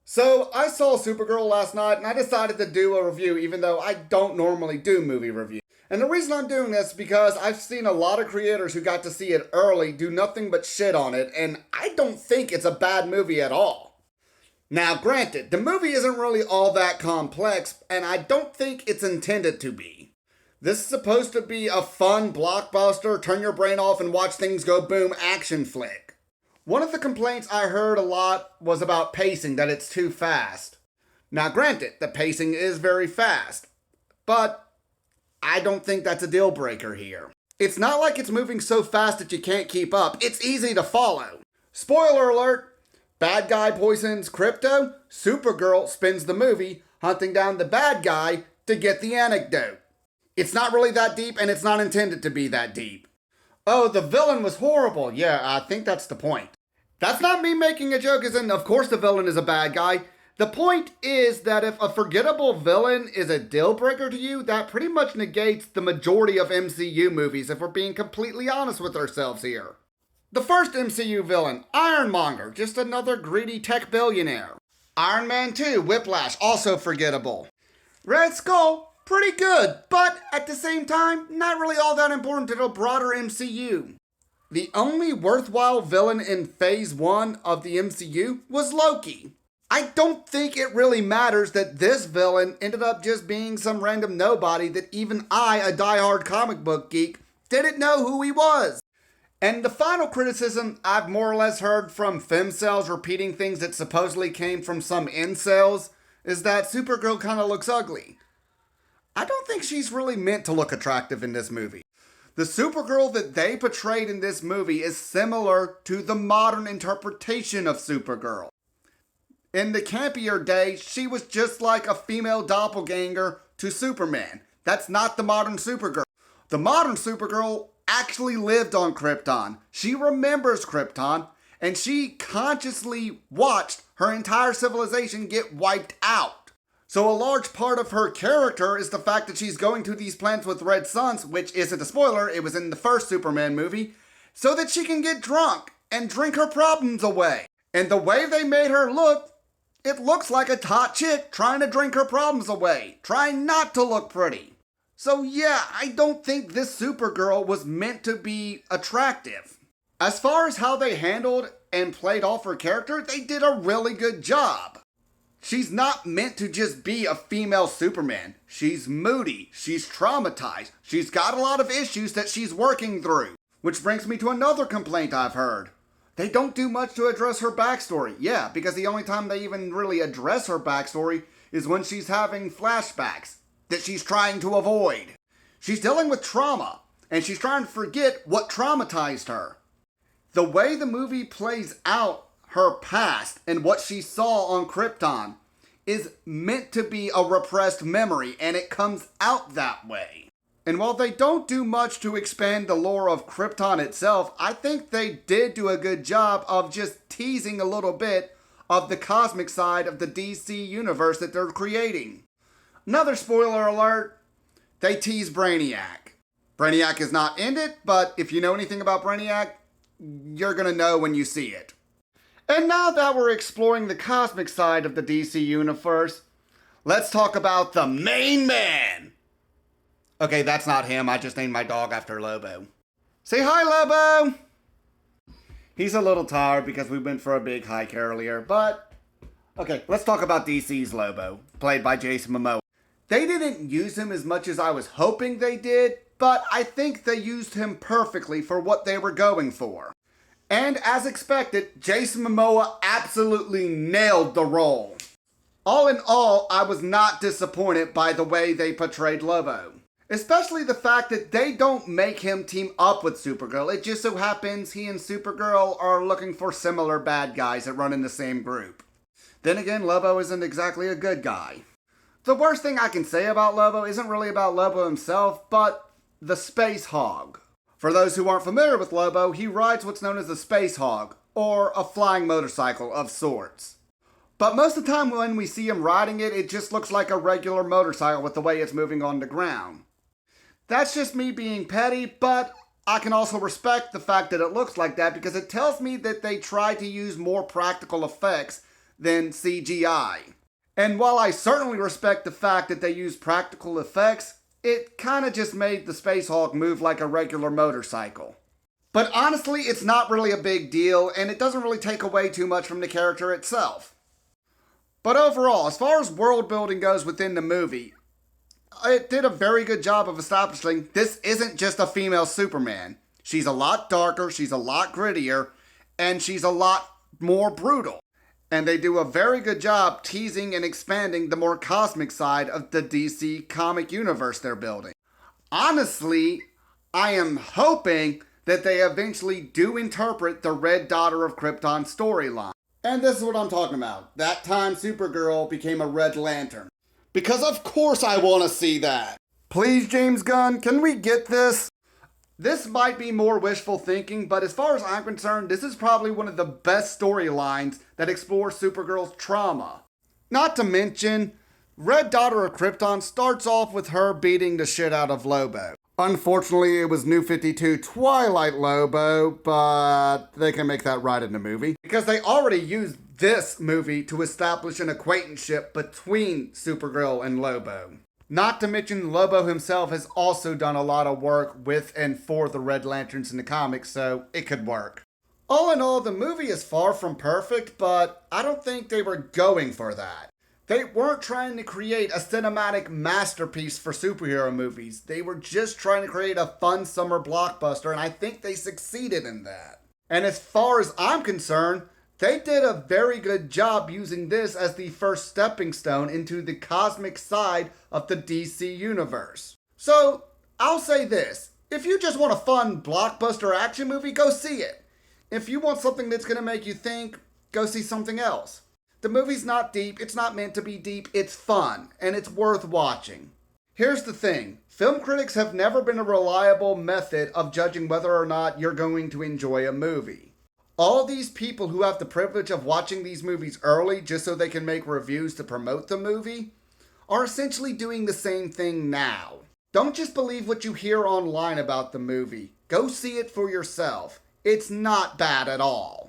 So, I saw Supergirl last night and I decided to do a review even though I don't normally do movie reviews. And the reason I'm doing this is because I've seen a lot of creators who got to see it early do nothing but shit on it, and I don't think it's a bad movie at all. Now, granted, the movie isn't really all that complex, and I don't think it's intended to be. This is supposed to be a fun blockbuster, turn your brain off and watch things go boom action flick. One of the complaints I heard a lot was about pacing, that it's too fast. Now granted, the pacing is very fast, but I don't think that's a deal breaker here. It's not like it's moving so fast that you can't keep up, it's easy to follow. Spoiler alert, bad guy poisons Crypto, Supergirl spends the movie hunting down the bad guy to get the anecdote. It's not really that deep and it's not intended to be that deep. Oh, the villain was horrible. Yeah, I think that's the point. That's not me making a joke, as in, of course the villain is a bad guy. The point is that if a forgettable villain is a deal breaker to you, that pretty much negates the majority of MCU movies, if we're being completely honest with ourselves here. The first MCU villain, Ironmonger, just another greedy tech billionaire. Iron Man 2, Whiplash, also forgettable. Red Skull, pretty good, but at the same time, not really all that important to the broader MCU. The only worthwhile villain in Phase 1 of the MCU was Loki. I don't think it really matters that this villain ended up just being some random nobody that even I, a diehard comic book geek, didn't know who he was. And the final criticism I've more or less heard from femcels repeating things that supposedly came from some incels is that Supergirl kind of looks ugly. I don't think she's really meant to look attractive in this movie. The Supergirl that they portrayed in this movie is similar to the modern interpretation of Supergirl. In the campier days, she was just like a female doppelganger to Superman. That's not the modern Supergirl. The modern Supergirl actually lived on Krypton. She remembers Krypton, and she consciously watched her entire civilization get wiped out. So a large part of her character is the fact that she's going to these planets with red suns, which isn't a spoiler, it was in the first Superman movie, so that she can get drunk and drink her problems away. And the way they made her look, it looks like a hot chick trying to drink her problems away, trying not to look pretty. So yeah, I don't think this Supergirl was meant to be attractive. As far as how they handled and played off her character, they did a really good job. She's not meant to just be a female Superman. She's moody, she's traumatized, she's got a lot of issues that she's working through. Which brings me to another complaint I've heard. They don't do much to address her backstory. Yeah, because the only time they even really address her backstory is when she's having flashbacks that she's trying to avoid. She's dealing with trauma, and she's trying to forget what traumatized her. The way the movie plays out her past and what she saw on Krypton is meant to be a repressed memory, and it comes out that way. And while they don't do much to expand the lore of Krypton itself, I think they did do a good job of just teasing a little bit of the cosmic side of the DC universe that they're creating. Another spoiler alert, they tease Brainiac. Brainiac is not in it, but if you know anything about Brainiac, you're gonna know when you see it. And now that we're exploring the cosmic side of the DC universe, let's talk about the main man. Okay, that's not him. I just named my dog after Lobo. Say hi, Lobo! He's a little tired because we went for a big hike earlier, but... Okay, let's talk about DC's Lobo, played by Jason Momoa. They didn't use him as much as I was hoping they did, but I think they used him perfectly for what they were going for. And as expected, Jason Momoa absolutely nailed the role. All in all, I was not disappointed by the way they portrayed Lobo. Especially the fact that they don't make him team up with Supergirl. It just so happens he and Supergirl are looking for similar bad guys that run in the same group. Then again, Lobo isn't exactly a good guy. The worst thing I can say about Lobo isn't really about Lobo himself, but the Space Hog. For those who aren't familiar with Lobo, he rides what's known as the Space Hog, or a flying motorcycle of sorts. But most of the time when we see him riding it, it just looks like a regular motorcycle with the way it's moving on the ground. That's just me being petty, but I can also respect the fact that it looks like that because it tells me that they try to use more practical effects than CGI. And while I certainly respect the fact that they use practical effects, it kinda just made the Space Hulk move like a regular motorcycle. But honestly, it's not really a big deal, and it doesn't really take away too much from the character itself. But overall, as far as world building goes within the movie, it did a very good job of establishing this isn't just a female Superman. She's a lot darker, she's a lot grittier, and she's a lot more brutal. And they do a very good job teasing and expanding the more cosmic side of the DC comic universe they're building. Honestly, I am hoping that they eventually do interpret the Red Daughter of Krypton storyline. And this is what I'm talking about. That time Supergirl became a Red Lantern. Because of course I want to see that. Please, James Gunn, can we get this? This might be more wishful thinking, but as far as I'm concerned, this is probably one of the best storylines that explores Supergirl's trauma. Not to mention, Red Daughter of Krypton starts off with her beating the shit out of Lobo. Unfortunately, it was New 52 Twilight Lobo, but they can make that right in the movie. Because they already used this movie to establish an acquaintanceship between Supergirl and Lobo. Not to mention, Lobo himself has also done a lot of work with and for the Red Lanterns in the comics, so it could work. All in all, the movie is far from perfect, but I don't think they were going for that. They weren't trying to create a cinematic masterpiece for superhero movies. They were just trying to create a fun summer blockbuster, and I think they succeeded in that. And as far as I'm concerned, they did a very good job using this as the first stepping stone into the cosmic side of the DC universe. So, I'll say this. If you just want a fun blockbuster action movie, go see it. If you want something that's going to make you think, go see something else. The movie's not deep, it's not meant to be deep, it's fun, and it's worth watching. Here's the thing. Film critics have never been a reliable method of judging whether or not you're going to enjoy a movie. All these people who have the privilege of watching these movies early just so they can make reviews to promote the movie are essentially doing the same thing now. Don't just believe what you hear online about the movie. Go see it for yourself. It's not bad at all.